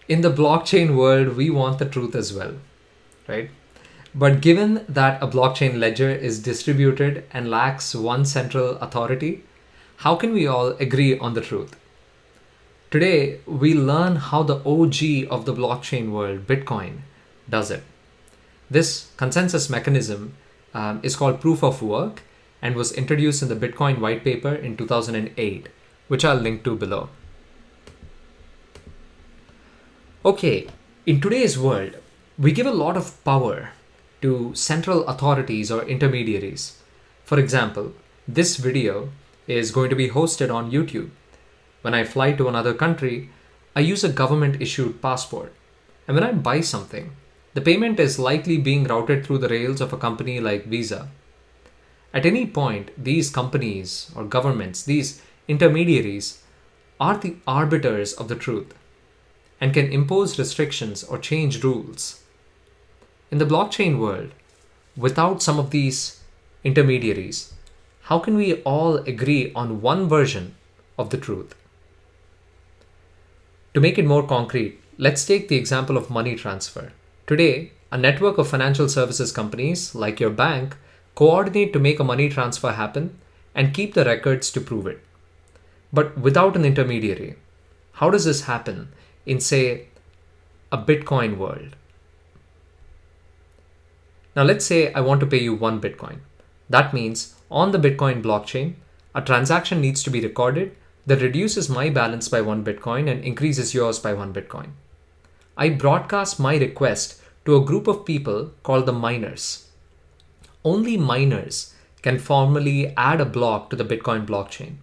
In the blockchain world, we want the truth as well, right? But given that a blockchain ledger is distributed and lacks one central authority, how can we all agree on the truth? Today, we learn how the OG of the blockchain world, Bitcoin, does it. This consensus mechanism is called proof of work and was introduced in the Bitcoin white paper in 2008, which I'll link to below. Okay, in today's world, we give a lot of power to central authorities or intermediaries. For example, this video is going to be hosted on YouTube. When I fly to another country, I use a government issued passport. And when I buy something, the payment is likely being routed through the rails of a company like Visa. At any point, these companies or governments, these intermediaries, are the arbiters of the truth and can impose restrictions or change rules. In the blockchain world, without some of these intermediaries, how can we all agree on one version of the truth? To make it more concrete, let's take the example of money transfer. Today, a network of financial services companies, like your bank, coordinate to make a money transfer happen and keep the records to prove it. But without an intermediary, how does this happen in, say, a Bitcoin world? Now, let's say I want to pay you 1 Bitcoin. That means on the Bitcoin blockchain, a transaction needs to be recorded that reduces my balance by 1 Bitcoin and increases yours by 1 Bitcoin. I broadcast my request to a group of people called the miners. Only miners can formally add a block to the Bitcoin blockchain.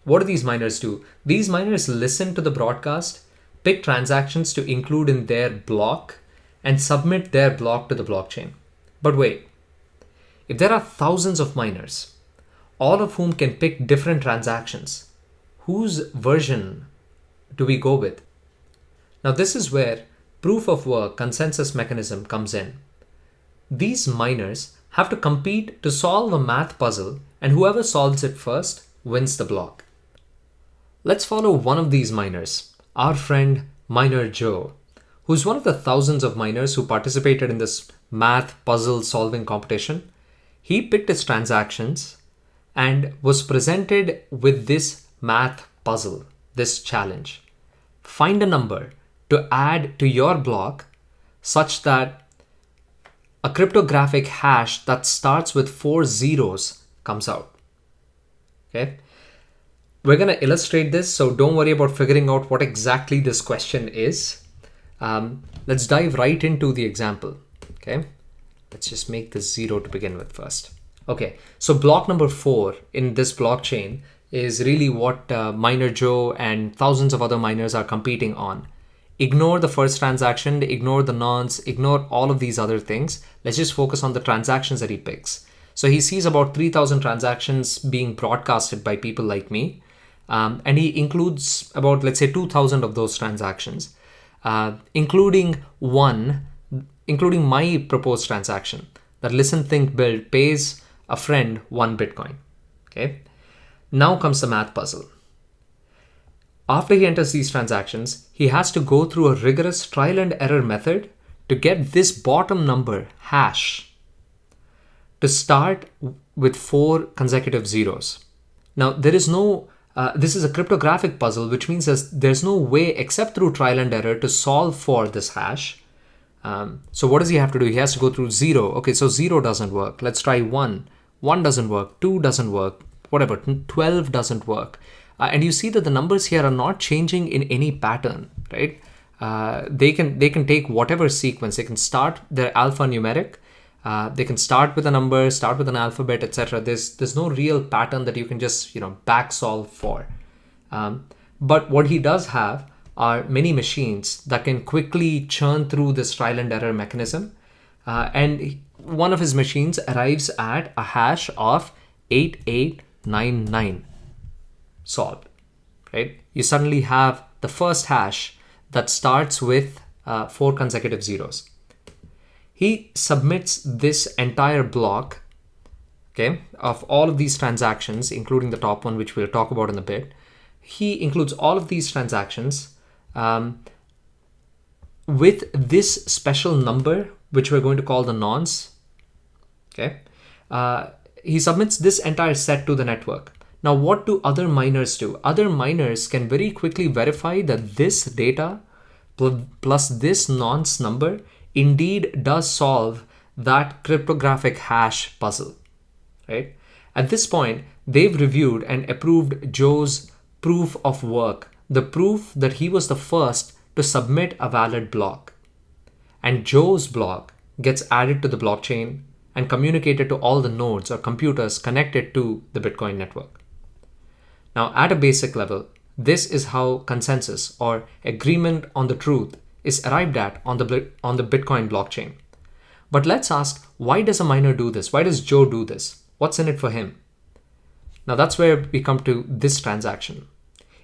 What do these miners do? These miners listen to the broadcast, pick transactions to include in their block, and submit their block to the blockchain. But wait, if there are thousands of miners, all of whom can pick different transactions, whose version do we go with? Now, this is where proof of work consensus mechanism comes in. These miners have to compete to solve a math puzzle, and whoever solves it first wins the block. Let's follow one of these miners, our friend Miner Joe, who's one of the thousands of miners who participated in this math puzzle solving competition. He picked his transactions and was presented with this math puzzle, this challenge. Find a number to add to your block such that a cryptographic hash that starts with 4 zeros comes out. Okay? We're going to illustrate this, so don't worry about figuring out what exactly this question is. Let's dive right into the example. Okay? Let's just make this 0 to begin with first. Okay, so block number 4 in this blockchain is really what Miner Joe and thousands of other miners are competing on. Ignore the first transaction, ignore the nonce, ignore all of these other things. Let's just focus on the transactions that he picks. So he sees about 3,000 transactions being broadcasted by people like me. And he includes about, let's say, 2,000 of those transactions, including my proposed transaction that listen, think, build pays a friend 1 Bitcoin. Okay. Now comes the math puzzle. After he enters these transactions, he has to go through a rigorous trial and error method to get this bottom number, hash, to start with 4 consecutive zeros. Now, there is no, this is a cryptographic puzzle, which means there's no way except through trial and error to solve for this hash. So what does he have to do? He has to go through 0. Okay, so 0 doesn't work. Let's try 1. 1 doesn't work. 2 doesn't work. Whatever, 12 doesn't work. And you see that the numbers here are not changing in any pattern, right? They can take whatever sequence. They can start their alphanumeric. They can start with a number, start with an alphabet, etc. There's no real pattern that you can just back solve for. But what he does have are many machines that can quickly churn through this trial and error mechanism. And one of his machines arrives at a hash of 8899 solved, right? You suddenly have the first hash that starts with 4 consecutive zeros. He submits this entire block, okay, of all of these transactions, including the top one, which we'll talk about in a bit. He includes all of these transactions with this special number, which we're going to call the nonce, okay, he submits this entire set to the network. Now, what do other miners do? Other miners can very quickly verify that this data plus this nonce number indeed does solve that cryptographic hash puzzle, right? At this point, they've reviewed and approved Joe's proof of work, the proof that he was the first to submit a valid block. And Joe's block gets added to the blockchain and communicated to all the nodes or computers connected to the Bitcoin network. Now, at a basic level, this is how consensus or agreement on the truth is arrived at on the Bitcoin blockchain. But let's ask, why does a miner do this? Why does Joe do this? What's in it for him? Now, that's where we come to this transaction.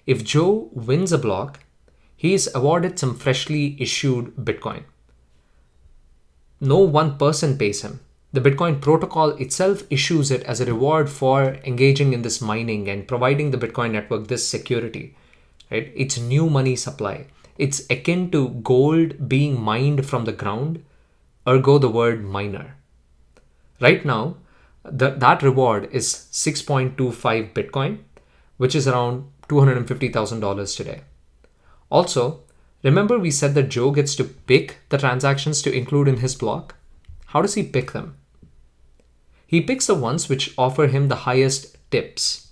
If Joe wins a block, he is awarded some freshly issued Bitcoin. No one person pays him. The Bitcoin protocol itself issues it as a reward for engaging in this mining and providing the Bitcoin network this security, right? It's new money supply. It's akin to gold being mined from the ground, ergo the word miner. Right now, that reward is 6.25 Bitcoin, which is around $250,000 today. Also, remember we said that Joe gets to pick the transactions to include in his block? How does he pick them? He picks the ones which offer him the highest tips.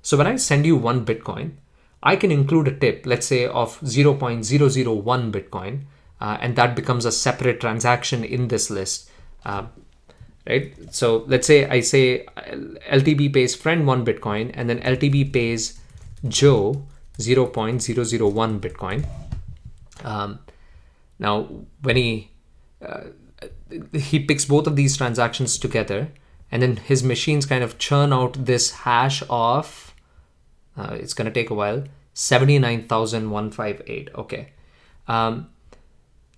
So when I send you one Bitcoin, I can include a tip, let's say of 0.001 Bitcoin, and that becomes a separate transaction in this list, right? So let's say I say LTB pays friend 1 Bitcoin, and then LTB pays Joe 0.001 Bitcoin. Now, when he picks both of these transactions together, and then his machines kind of churn out this hash of, it's going to take a while, 79,158. Okay. Now,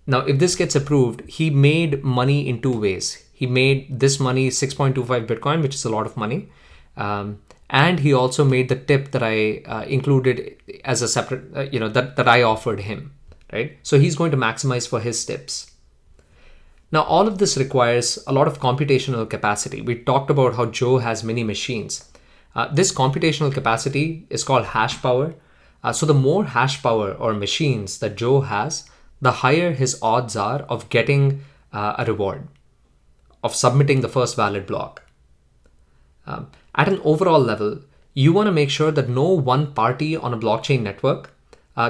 if this gets approved, he made money in two ways. He made this money 6.25 Bitcoin, which is a lot of money. And he also made the tip that I included as a separate, that I offered him, right? So he's going to maximize for his tips. Now, all of this requires a lot of computational capacity. We talked about how Joe has many machines. This computational capacity is called hash power. So the more hash power or machines that Joe has, the higher his odds are of getting a reward, of submitting the first valid block. At an overall level, you want to make sure that no one party on a blockchain network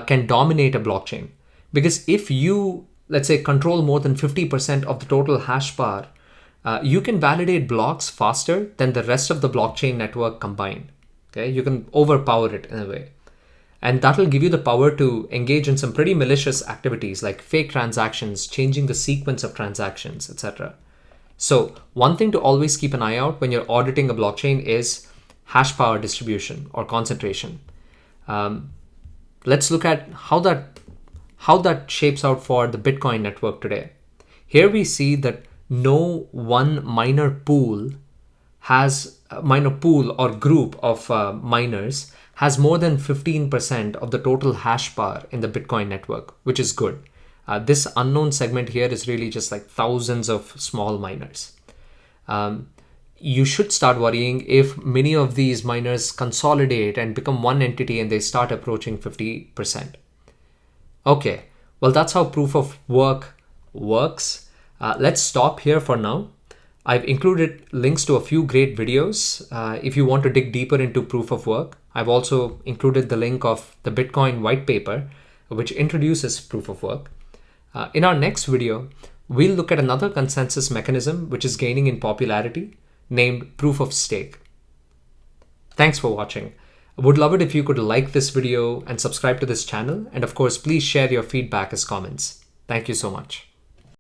can dominate a blockchain. Because if you, let's say, control more than 50% of the total hash power, you can validate blocks faster than the rest of the blockchain network combined. Okay, you can overpower it in a way. And that will give you the power to engage in some pretty malicious activities like fake transactions, changing the sequence of transactions, etc. So one thing to always keep an eye out when you're auditing a blockchain is hash power distribution or concentration. Let's look at how that shapes out for the Bitcoin network today. Here we see that no one miner pool or group of miners has more than 15% of the total hash power in the Bitcoin network, which is good. This unknown segment here is really just like thousands of small miners. You should start worrying if many of these miners consolidate and become one entity and they start approaching 50%. Okay, well, that's how proof of work works. Let's stop here for now. I've included links to a few great videos if you want to dig deeper into proof of work. I've also included the link of the Bitcoin white paper, which introduces proof of work. In our next video, we'll look at another consensus mechanism which is gaining in popularity, named proof of stake. Thanks for watching. I would love it if you could like this video and subscribe to this channel. And of course, please share your feedback as comments. Thank you so much.